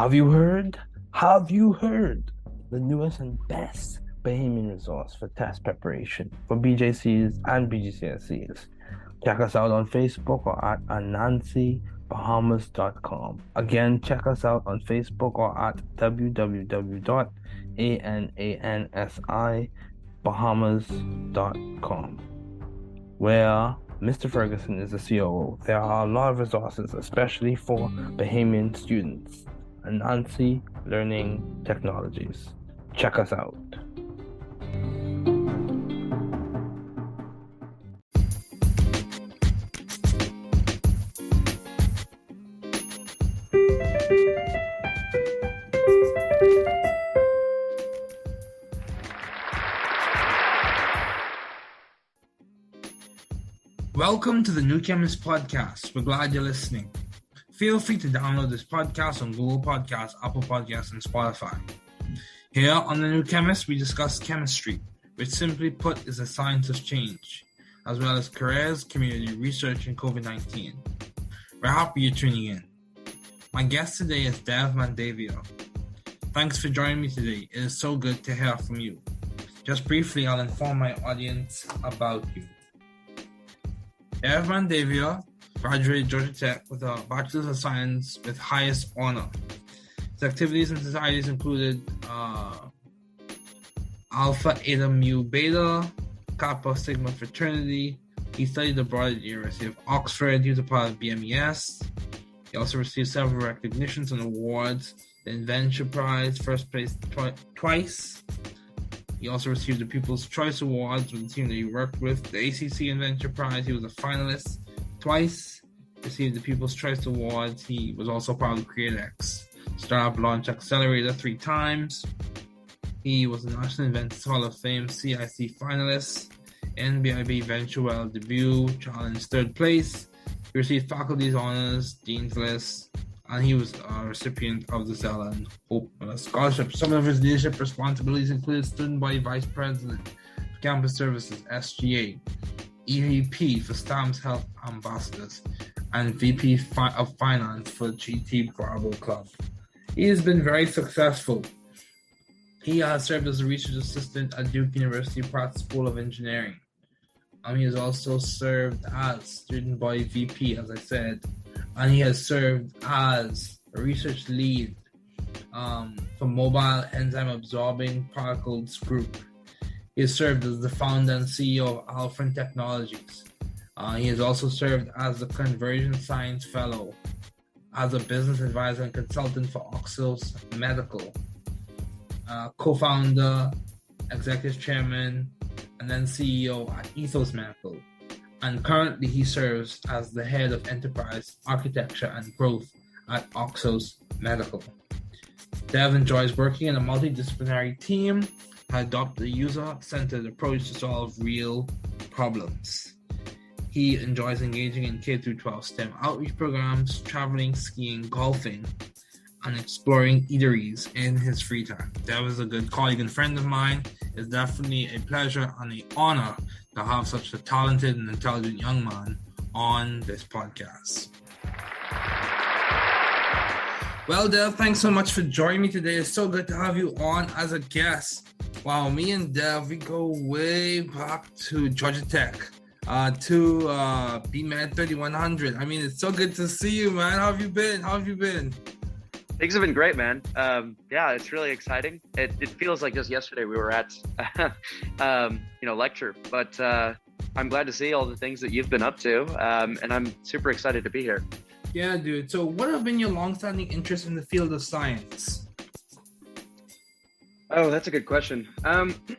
Have you heard? Have you heard? The newest and best Bahamian resource for test preparation for BJCs and BGCSEs. Check us out on Facebook or at anansibahamas.com. Again, check us out on Facebook or at www.anansibahamas.com, where Mr. Ferguson is the COO. There are a lot of resources, especially for Bahamian students. Anansi Learning Technologies. Check us out. Welcome to the New Chemist podcast. We're glad you're listening. Feel free to download this podcast on Google Podcasts, Apple Podcasts, and Spotify. Here on the New Chemist, we discuss chemistry, which simply put is a science of change, as well as careers, community research, and COVID-19. We're happy you're tuning in. My guest today is Dev Mandavia. Thanks for joining me today. It is so good to hear from you. Just briefly, I'll inform my audience about you. Dev Mandavia graduated Georgia Tech with a Bachelor's of Science with highest honor. His activities and societies included Alpha Eta Mu Beta, Kappa Sigma Fraternity. He studied abroad at the University of Oxford. He was a part of BMES. He also received several recognitions and awards. The Inventure Prize, first place twice. He also received the People's Choice Awards with the team that he worked with. The ACC Inventure Prize, he was a finalist twice. Received the People's Choice Awards. He was also part of the CreateX Startup Launch Accelerator 3 times. He was a National Inventors Hall of Fame CIC finalist, NBIB VentureWell debut, challenge 3rd place. He received faculty's honors, dean's list, and he was a recipient of the Zell and Hope Scholarship. Some of his leadership responsibilities included Student Body Vice President for Campus Services, SGA, EVP for Stamps Health Ambassadors, and VP of Finance for GT Bravo Club. He has been very successful. He has served as a research assistant at Duke University Pratt School of Engineering. He has also served as Student Body VP, as I said, and he has served as a research lead for Mobile Enzyme Absorbing Particles Group. He has served as the founder and CEO of Alfred Technologies. He has also served as the Conversion Science Fellow, as a business advisor and consultant for OXOS Medical, co-founder, executive chairman, and then CEO at Ethos Medical. And currently he serves as the head of enterprise architecture and growth at OXOS Medical. Dev enjoys working in a multidisciplinary team to adopt a user-centered approach to solve real problems. He enjoys engaging in K-12 STEM outreach programs, traveling, skiing, golfing, and exploring eateries in his free time. Dev is a good colleague and friend of mine. It's definitely a pleasure and an honor to have such a talented and intelligent young man on this podcast. Well, Dev, thanks so much for joining me today. It's so good to have you on as a guest. Wow, me and Dev, we go way back to Georgia Tech, to BMed 3100. I mean, it's so good to see you, man. How have you been? Things have been great, man. Yeah, it's really exciting. It feels like just yesterday we were at, lecture, but I'm glad to see all the things that you've been up to, and I'm super excited to be here. Yeah, dude. So what have been your long-standing interests in the field of science? Oh, that's a good question.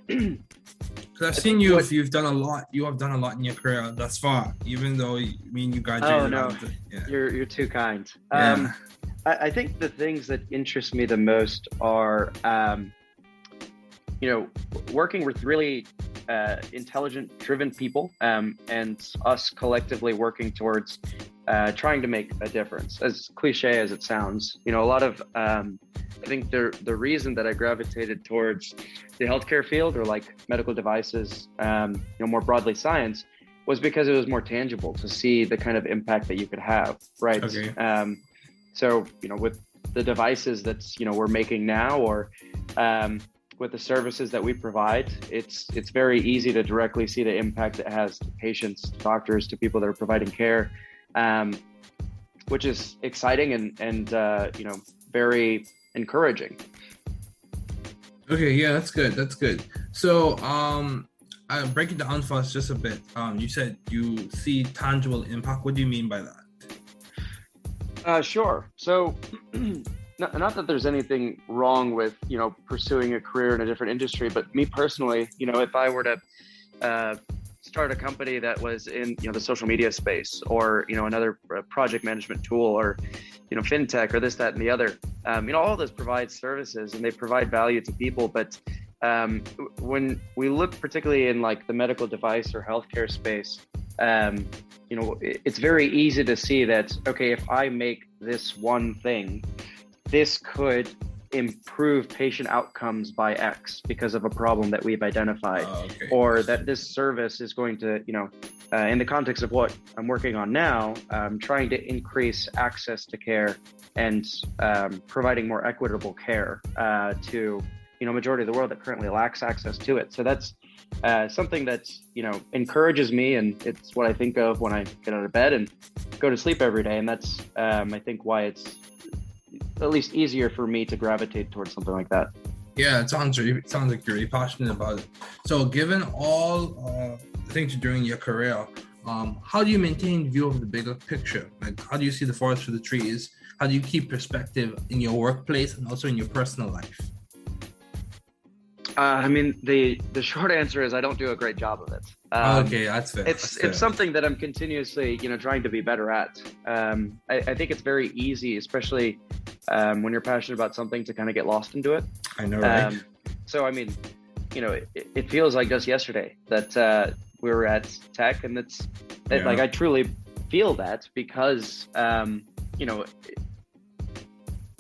Because I've seen you've done a lot. You have done a lot in your career thus far, even though you graduated. Oh, no. You're too kind. Yeah. I think the things that interest me the most are, working with really intelligent, driven people, and us collectively working towards trying to make a difference. As cliche as it sounds, a lot of I think the reason that I gravitated towards the healthcare field, or like medical devices, more broadly science, was because it was more tangible to see the kind of impact that you could have, right? Okay. So, with the devices that's, we're making now, or with the services that we provide, it's very easy to directly see the impact it has to patients, to doctors, to people that are providing care, which is exciting and very encouraging. Okay, yeah, that's good. That's good. So, I break it down for us just a bit. You said you see tangible impact. What do you mean by that? Sure. So, not that there's anything wrong with, pursuing a career in a different industry, but me personally, if I were to start a company that was in, the social media space, or, another project management tool, or, fintech, or this, that, and the other, all of this provides services and they provide value to people. But when we look particularly in like the medical device or healthcare space, it's very easy to see that, okay, if I make this one thing, this could improve patient outcomes by X because of a problem that we've identified, or that this service is going to, in the context of what I'm working on now, trying to increase access to care and providing more equitable care to, majority of the world that currently lacks access to it. So that's something that, encourages me, and it's what I think of when I get out of bed and go to sleep every day. And that's, I think, why it's at least easier for me to gravitate towards something like that. Yeah, it sounds like you're really passionate about it. So given all the things you're doing in your career, how do you maintain view of the bigger picture? Like, how do you see the forest for the trees? How do you keep perspective in your workplace and also in your personal life? The short answer is I don't do a great job of it. Okay, that's fair. It's something that I'm continuously, trying to be better at. I think it's very easy, especially when you're passionate about something, to kind of get lost into it. I know, right? So, it feels like just yesterday that we were at Tech, and like I truly feel that because,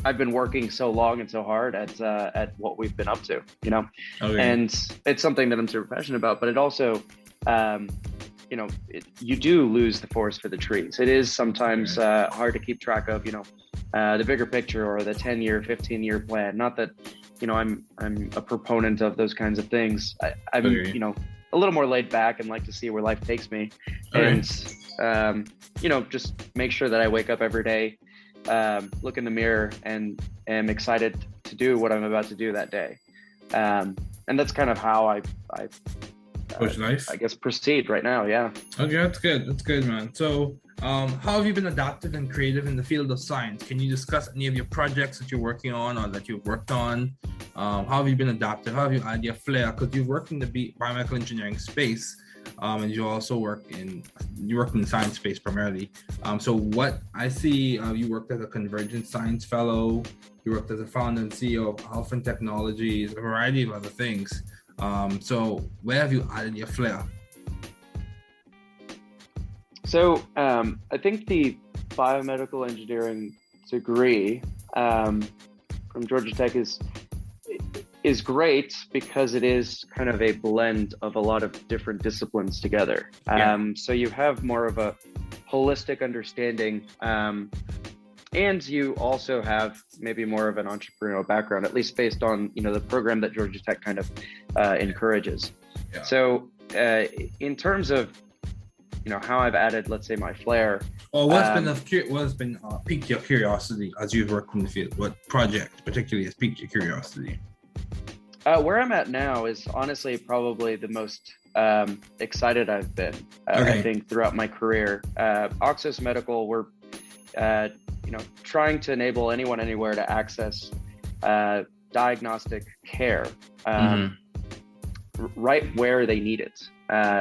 I've been working so long and so hard at what we've been up to, and it's something that I'm super passionate about. But it also, you do lose the forest for the trees. It is sometimes hard to keep track of, the bigger picture or the 10-year, 15-year plan. Not that, I'm a proponent of those kinds of things. I'm, a little more laid back and like to see where life takes me, and just make sure that I wake up every day, look in the mirror, and am excited to do what I'm about to do that day. And that's kind of how I guess proceed right now. Yeah. Okay, that's good. That's good, man. So, how have you been adaptive and creative in the field of science? Can you discuss any of your projects that you're working on or that you've worked on? How have you been adaptive? How have you added your flair? Because you've worked in the biomedical engineering space, and you also work in the science space primarily. So what I see, you worked as a Convergent Science Fellow, you worked as a founder and CEO of Alphen Technologies, a variety of other things. So where have you added your flair? So I think the biomedical engineering degree from Georgia Tech is great because it is kind of a blend of a lot of different disciplines together. So you have more of a holistic understanding, and you also have maybe more of an entrepreneurial background, at least based on, the program that Georgia Tech kind of encourages. Yeah. So in terms of, how I've added, let's say, my flair. Well, what's been piqued your curiosity as you've worked in the field? What project particularly has piqued your curiosity? Where I'm at now is honestly probably the most excited I've been, I think, throughout my career. OXOS Medical, we're, trying to enable anyone anywhere to access diagnostic care right where they need it,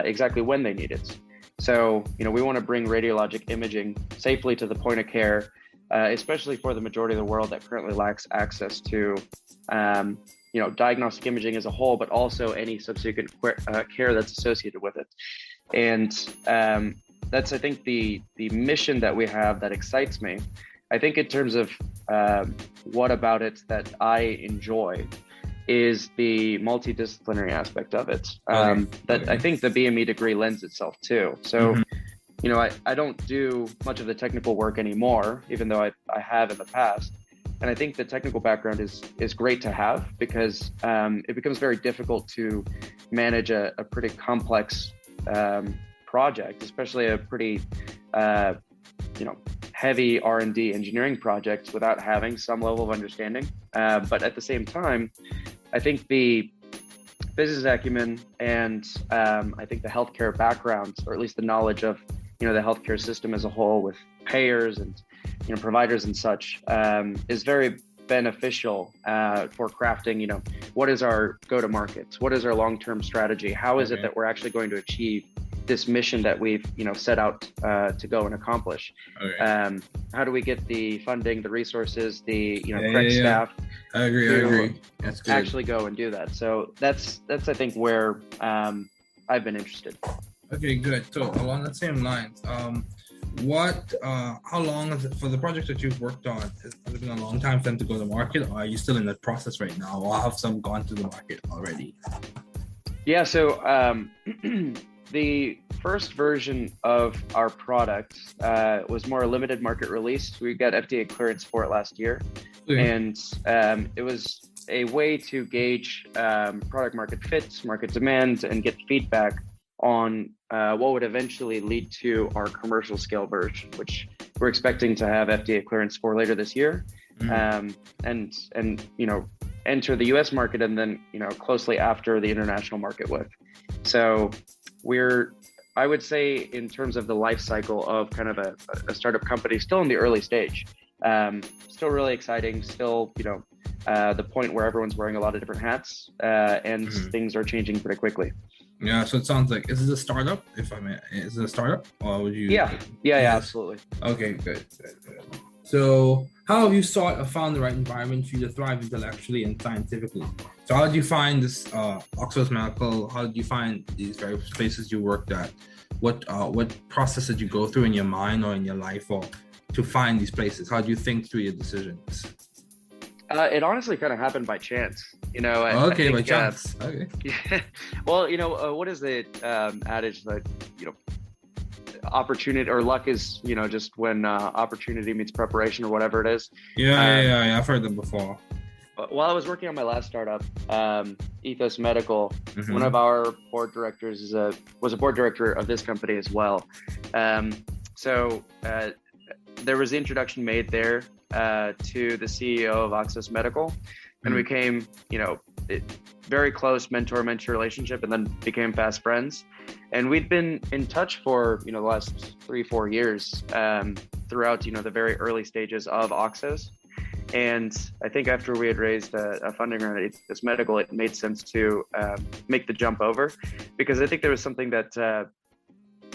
exactly when they need it. So, we want to bring radiologic imaging safely to the point of care, especially for the majority of the world that currently lacks access to diagnostic imaging as a whole, but also any subsequent care that's associated with it. And that's, I think, the mission that we have that excites me. I think in terms of what about it that I enjoy is the multidisciplinary aspect of it, I think the BME degree lends itself to. So, I don't do much of the technical work anymore, even though I have in the past. And I think the technical background is great to have, because it becomes very difficult to manage a pretty complex project, especially a pretty heavy R&D engineering project, without having some level of understanding. But at the same time, I think the business acumen and I think the healthcare background, or at least the knowledge of the healthcare system as a whole, with payers and providers and such, is very beneficial for crafting what is our go-to-market, what is our long-term strategy, how is it that we're actually going to achieve this mission that we've set out to go and accomplish. How do we get the funding, the resources, the correct staff? I agree. That's good. Actually go and do that. So that's I think where I've been interested. Okay, good. So along the same lines, how long is it for the projects that you've worked on? Has it been a long time for them to go to market, or are you still in the process right now, or have some gone to the market already? Yeah, so the first version of our product was more a limited market release. We got FDA clearance for it last year, and it was a way to gauge product market fit, market demand, and get feedback on what would eventually lead to our commercial scale version, which we're expecting to have FDA clearance for later this year, and enter the US market, and then closely after the international market with. So I would say, in terms of the life cycle of kind of a startup company, still in the early stage, still really exciting, still the point where everyone's wearing a lot of different hats, and things are changing pretty quickly. Yeah, so it sounds like, is it a startup? If I may, is it a startup, or would you? Yeah, absolutely. Okay, good. So, how have you sought or found the right environment for you to thrive intellectually and scientifically? So, how did you find this OXOS Medical? How did you find these various places you worked at? What process did you go through in your mind or in your life, or to find these places? How do you think through your decisions? It honestly kind of happened by chance, by chance. Okay. Yeah. Well, what is the adage that opportunity or luck is just when opportunity meets preparation, or whatever it is. Yeah, I've heard them before. While I was working on my last startup, OXOS Medical, one of our board directors was a board director of this company as well. So there was the introduction made there to the CEO of OXOS Medical, and we became, very close mentor-mentee relationship, and then became fast friends. And we'd been in touch for, the last 3-4 years throughout, the very early stages of OXOS. And I think after we had raised a funding round at OXOS Medical, it made sense to make the jump over, because I think there was something that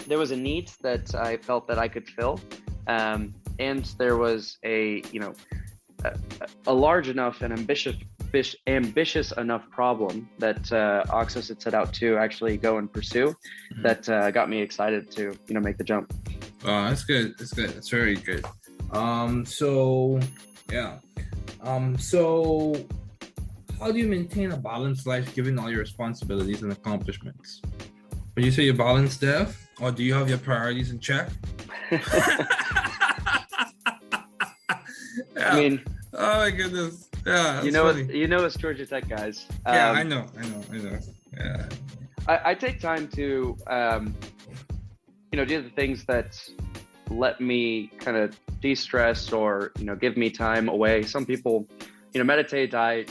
there was a need that I felt that I could fill. And there was a large enough and ambitious enough problem that OXOS had set out to actually go and pursue, that got me excited to make the jump. That's good. That's very good. So how do you maintain a balanced life given all your responsibilities and accomplishments? Would you say you're balanced, Dev, or do you have your priorities in check? I mean, oh my goodness. Yeah, it's Georgia Tech guys. I know. Yeah. I take time to, do the things that let me kind of de-stress, or, give me time away. Some people, meditate. I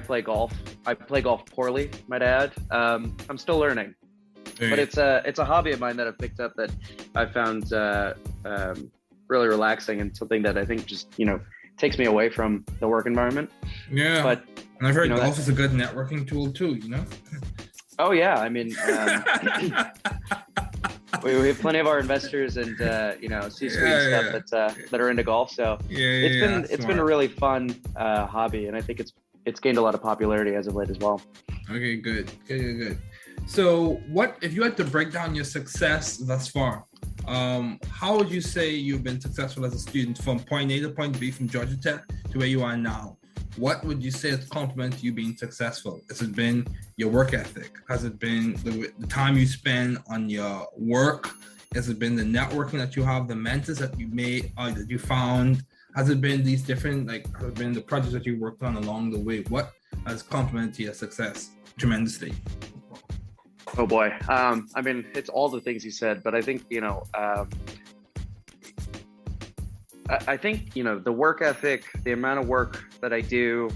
play golf. I play golf poorly, might add. I'm still learning. But it's a hobby of mine that I've picked up that I found really relaxing, and something that I think just, takes me away from the work environment. Yeah. But and I've heard golf is a good networking tool too, Oh yeah, I mean, we have plenty of our investors and C-suite stuff that are into golf. So it's been a really fun hobby, and I think it's gained a lot of popularity as of late as well. Okay, good. So, what if you had to break down your success thus far? How would you say you've been successful as a student from point A to point B, from Georgia Tech to where you are now? What would you say is compliment to you being successful? Has it been your work ethic? Has it been the time you spend on your work? Has it been the networking that you have, the mentors that you made, that you found? has it been these different, has it been the projects that you worked on along the way? What has complemented your success tremendously? Oh boy. I mean, it's all the things you said, but I think, I think, the work ethic, the amount of work that I do,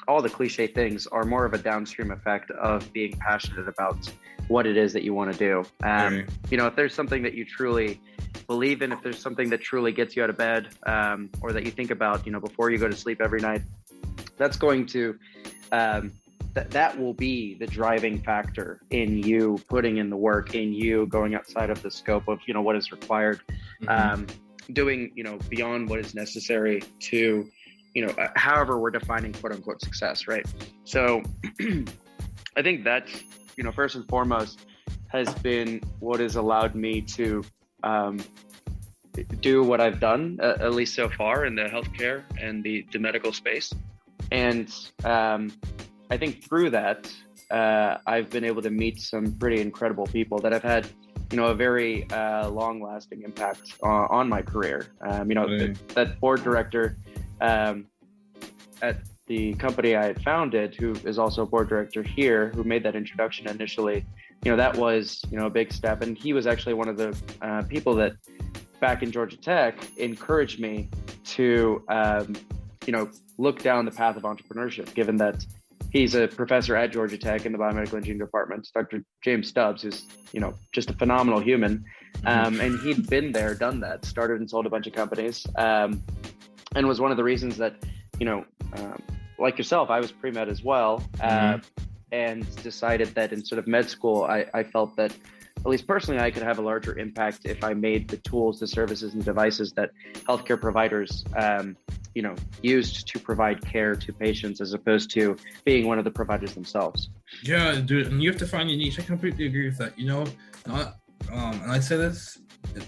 all the cliche things are more of a downstream effect of being passionate about what it is that you want to do. If there's something that you truly believe in, if there's something that truly gets you out of bed, or that you think about, before you go to sleep every night, that's going to, that will be the driving factor in you putting in the work, in you going outside of the scope of, what is required, doing, beyond what is necessary to, however we're defining quote unquote success, right? So I think that, first and foremost has been what has allowed me to do what I've done, at least so far in the healthcare and the medical space. And I think through that, I've been able to meet some pretty incredible people that have had, a very long-lasting impact on my career. That board director at the company I had founded, who is also a board director here, who made that introduction initially, that was, a big step. And he was actually one of the people that back in Georgia Tech encouraged me to, look down the path of entrepreneurship, given that he's a professor at Georgia Tech in the biomedical engineering department, Dr. James Stubbs, who's, just a phenomenal human. And he'd been there, done that, started and sold a bunch of companies, and was one of the reasons that, like yourself, I was pre-med as well, and decided that instead of med school, I felt that, at least personally, I could have a larger impact if I made the tools, the services, and devices that healthcare providers, used to provide care to patients, as opposed to being one of the providers themselves. Yeah, dude, and you have to find your niche. I completely agree with that. And I say this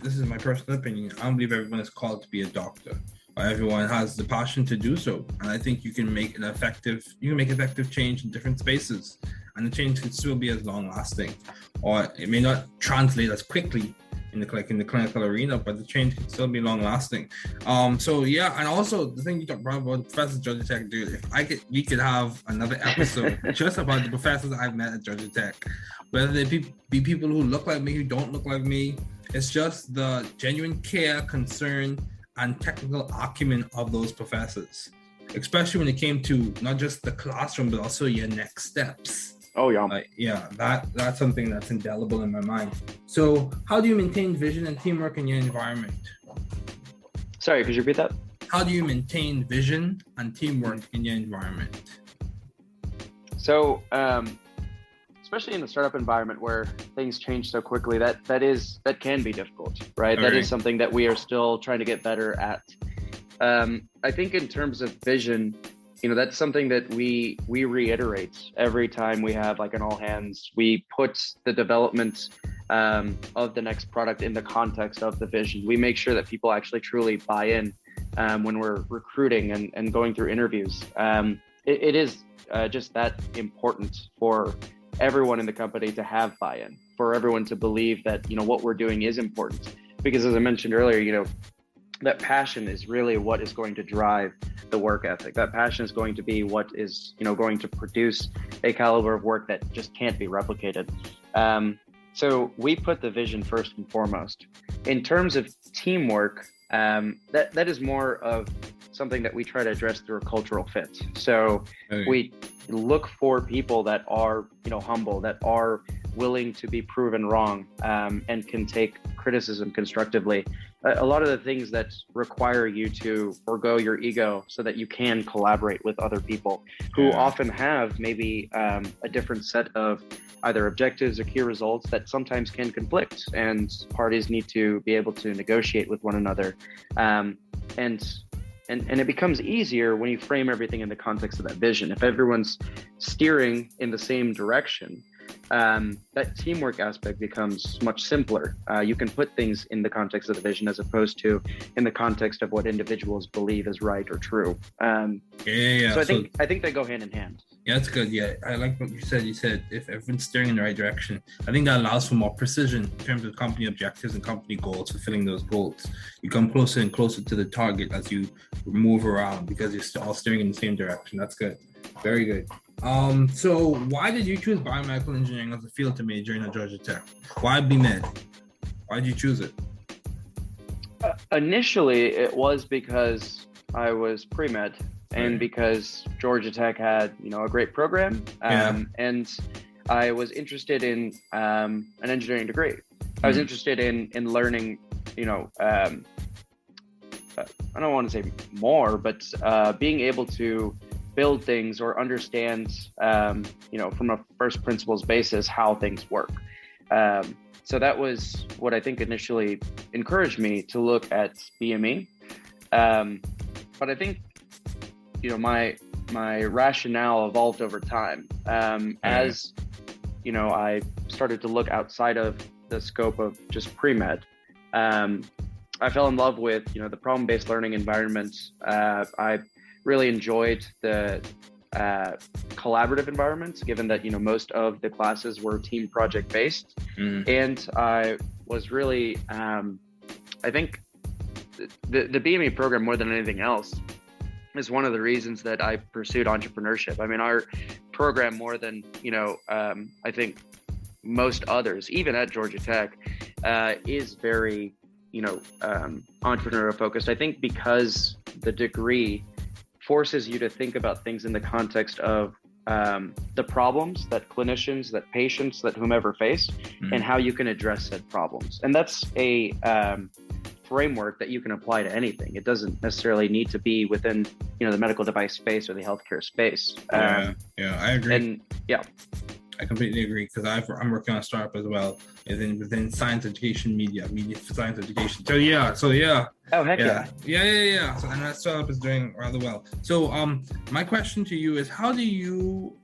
is my personal opinion. I don't believe everyone is called to be a doctor. Everyone has the passion to do so, and I think you can make effective change in different spaces, and the change can still be as long lasting, or it may not translate as quickly in the clinical arena, but the change can still be long lasting. So yeah, and also the thing you talked about Professor Georgia Tech, dude. We could have another episode just about the professors I've met at Georgia Tech, whether they be people who look like me, who don't look like me. It's just the genuine care, concern, and technical acumen of those professors, especially when it came to not just the classroom, but also your next steps. Oh, yeah. That's something that's indelible in my mind. So how do you maintain vision and teamwork in your environment? Sorry, could you repeat that? How do you maintain vision and teamwork in your environment? So, especially in the startup environment where things change so quickly, that can be difficult, right? That is something that we are still trying to get better at. I think in terms of vision, that's something that we reiterate every time we have like an all hands. We put the development of the next product in the context of the vision. We make sure that people actually truly buy in when we're recruiting and going through interviews. It is just that important for everyone in the company to have buy-in, for everyone to believe that, what we're doing is important. Because as I mentioned earlier, that passion is really what is going to drive the work ethic. That passion is going to be what is, going to produce a caliber of work that just can't be replicated. So we put the vision first and foremost. In terms of teamwork, that is more of something that we try to address through a cultural fit. So we look for people that are, humble, that are willing to be proven wrong, and can take criticism constructively. A lot of the things that require you to forego your ego so that you can collaborate with other people who often have maybe a different set of either objectives or key results that sometimes can conflict, and parties need to be able to negotiate with one another. And it becomes easier when you frame everything in the context of that vision. If everyone's steering in the same direction, that teamwork aspect becomes much simpler. You can put things in the context of the vision as opposed to in the context of what individuals believe is right or true. So I think they go hand in hand. Yeah, that's good. Yeah, I like what you said. You said if everyone's steering in the right direction, I think that allows for more precision in terms of company objectives and company goals, fulfilling those goals. You come closer and closer to the target as you move around because you're all steering in the same direction. That's good. Very good. So why did you choose biomedical engineering as a field to major in at Georgia Tech? Why BMed? Why did you choose it? Initially, it was because I was pre-med and because Georgia Tech had, a great program, and I was interested in an engineering degree. I was interested in learning, I don't want to say more, but being able to build things or understand, from a first principles basis, how things work. So that was what I think initially encouraged me to look at BME. But I think, my rationale evolved over time. As, I started to look outside of the scope of just pre-med. I fell in love with, the problem-based learning environment. I really enjoyed the collaborative environments, given that, most of the classes were team project based. And I was really, I think the BME program, more than anything else, is one of the reasons that I pursued entrepreneurship. I mean, our program, more than, I think most others, even at Georgia Tech, is very, entrepreneurial focused. I think because the degree forces you to think about things in the context of the problems that clinicians, that patients, that whomever face, and how you can address said problems. And that's a framework that you can apply to anything. It doesn't necessarily need to be within, the medical device space or the healthcare space. I agree. And I completely agree because I'm working on a startup as well, within science education, media for science education. So yeah. Oh heck yeah. Yeah. So, and that startup is doing rather well. So my question to you is, how have you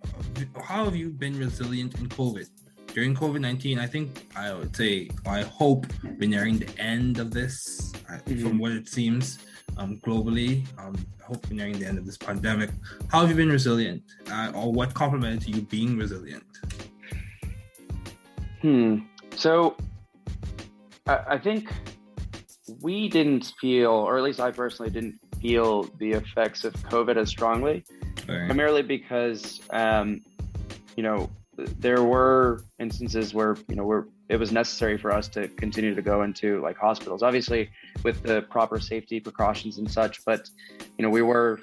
been resilient in COVID? During COVID-19, I think I would say, I hope we're nearing the end of this, from what it seems globally. I hope we're nearing the end of this pandemic. How have you been resilient? Or what complemented you being resilient? So I think we didn't feel, or at least I personally didn't feel the effects of COVID as strongly, primarily because, there were instances where, it was necessary for us to continue to go into like hospitals, obviously with the proper safety precautions and such, but, we were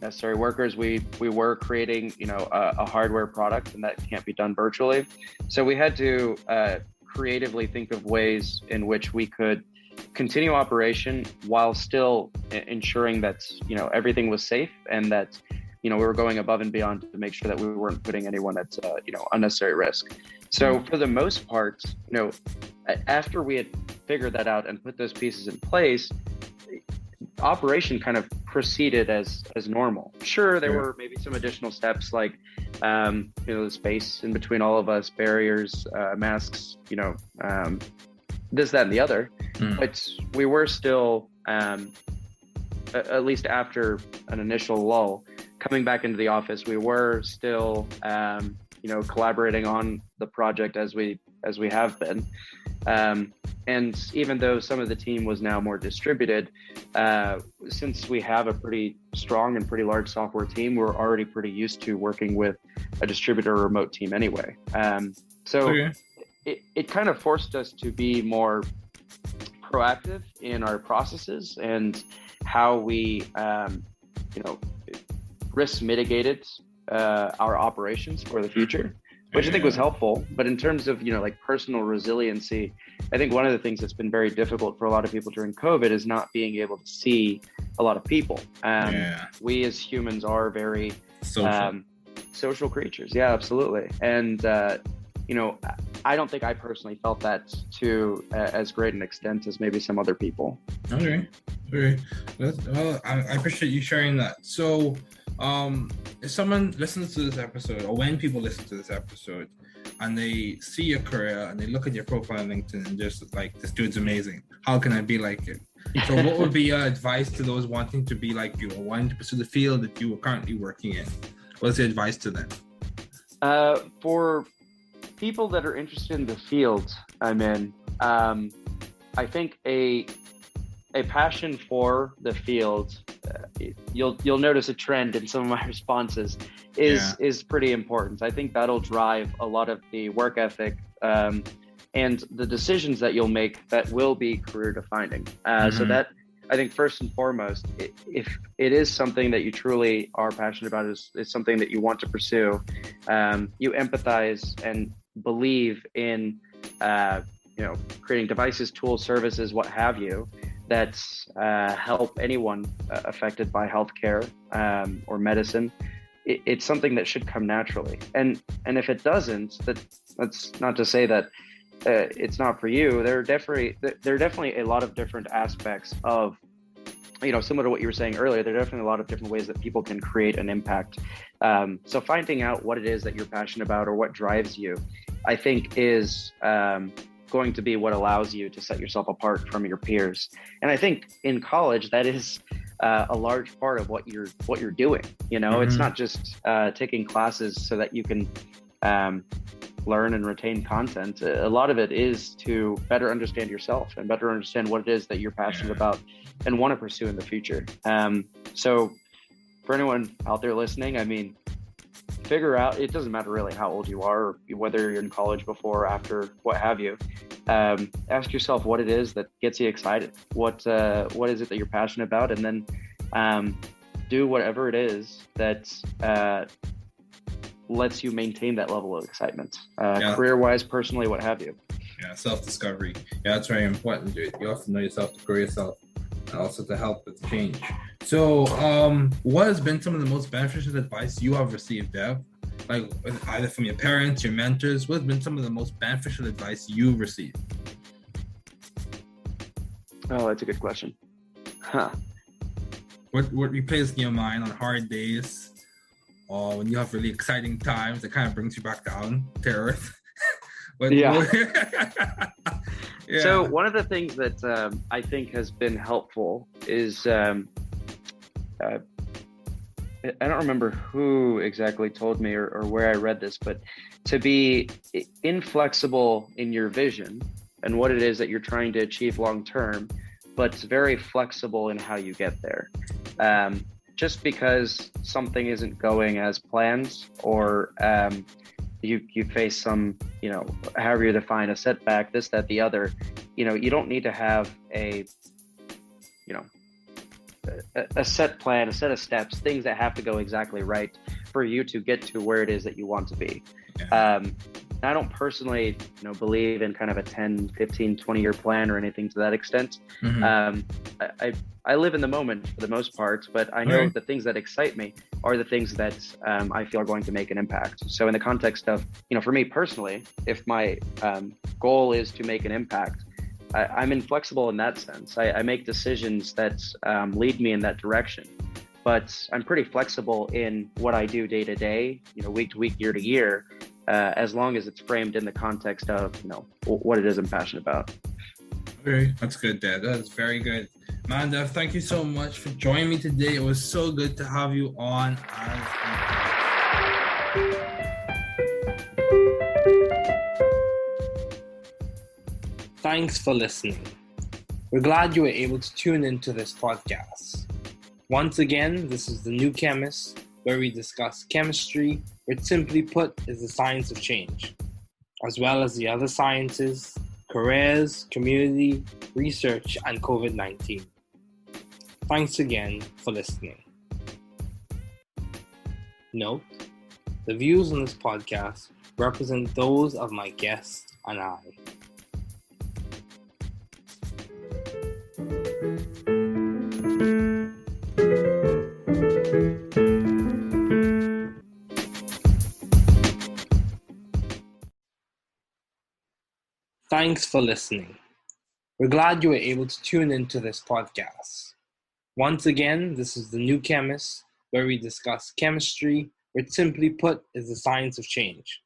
necessary workers. We were creating, a hardware product, and that can't be done virtually. So we had to creatively think of ways in which we could continue operation while still ensuring that, everything was safe and that, we were going above and beyond to make sure that we weren't putting anyone at, unnecessary risk. So for the most part, after we had figured that out and put those pieces in place, operation kind of proceeded as normal. Sure, there were maybe some additional steps like, the space in between all of us, barriers, masks, this, that, and the other. But we were still, at least after an initial lull, coming back into the office, we were still, collaborating on the project as we have been. And even though some of the team was now more distributed, since we have a pretty strong and pretty large software team, we're already pretty used to working with a distributor or remote team anyway. It kind of forced us to be more proactive in our processes and how we, risk mitigated our operations for the future, which I think was helpful. But in terms of, personal resiliency, I think one of the things that's been very difficult for a lot of people during COVID is not being able to see a lot of people. We as humans are very social creatures. Yeah, absolutely. And, I don't think I personally felt that to as great an extent as maybe some other people. Okay. Well, I appreciate you sharing that. So, if someone listens to this episode, or when people listen to this episode, and they see your career and they look at your profile on LinkedIn and just like, this dude's amazing. How can I be like him? So what would be your advice to those wanting to be like you or wanting to pursue the field that you are currently working in? What's your advice to them? For people that are interested in the field I'm in, I think a passion for the field, you'll notice a trend in some of my responses, is pretty important. I think that'll drive a lot of the work ethic and the decisions that you'll make that will be career defining. So that, I think, first and foremost, if it is something that you truly are passionate about, is something that you want to pursue, you empathize and believe in creating devices, tools, services, what have you, that help anyone affected by healthcare or medicine. It's something that should come naturally. And if it doesn't, that's not to say that it's not for you. There are definitely a lot of different aspects of, similar to what you were saying earlier, there are definitely a lot of different ways that people can create an impact. So finding out what it is that you're passionate about or what drives you, I think, is going to be what allows you to set yourself apart from your peers. And I think in college, that is a large part of what you're doing. It's not just taking classes so that you can learn and retain content. A lot of it is to better understand yourself and better understand what it is that you're passionate about and want to pursue in the future. So for anyone out there listening, I mean, figure out, it doesn't matter really how old you are, or whether you're in college before or after, what have you. Ask yourself what it is that gets you excited. What is it that you're passionate about? And then do whatever it is that lets you maintain that level of excitement, career-wise, personally, what have you. Yeah, self-discovery. Yeah, that's very important, dude. You have to know yourself to grow yourself and also to help with change. So, what has been some of the most beneficial advice you have received, Dev? Like, either from your parents, your mentors, what has been some of the most beneficial advice you've received? Oh, that's a good question. What replays in your mind on hard days, or when you have really exciting times that kind of brings you back down to earth? So one of the things that I think has been helpful is I don't remember who exactly told me or where I read this, but to be inflexible in your vision and what it is that you're trying to achieve long term, but very flexible in how you get there. Just because something isn't going as planned, or you face some, however you define a setback, this, that, the other, you don't need to have a set plan, a set of steps, things that have to go exactly right for you to get to where it is that you want to be. I don't personally, believe in kind of a 10, 15, 20-year plan or anything to that extent. I live in the moment for the most part, but I know the things that excite me are the things that I feel are going to make an impact. So in the context of, for me personally, if my goal is to make an impact, I'm inflexible in that sense. I make decisions that lead me in that direction, but I'm pretty flexible in what I do day to day, week to week, year to year, as long as it's framed in the context of, what it is I'm passionate about. Okay, that's good, Dad. That is very good. Mandav, thank you so much for joining me today. It was so good to have you on. Thanks for listening. We're glad you were able to tune into this podcast. Once again, this is The New Chemist, where we discuss chemistry, which simply put is the science of change, as well as the other sciences, careers, community, research, and COVID-19. Thanks again for listening. Note, the views on this podcast represent those of my guests and I. Thanks for listening. We're glad you were able to tune into this podcast. Once again, this is The New Chemist, where we discuss chemistry, which simply put is the science of change,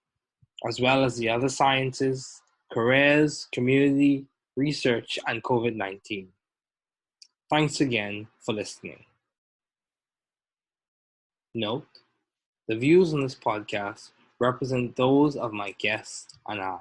as well as the other sciences, careers, community, research, and COVID-19. Thanks again for listening. Note, the views on this podcast represent those of my guests and I.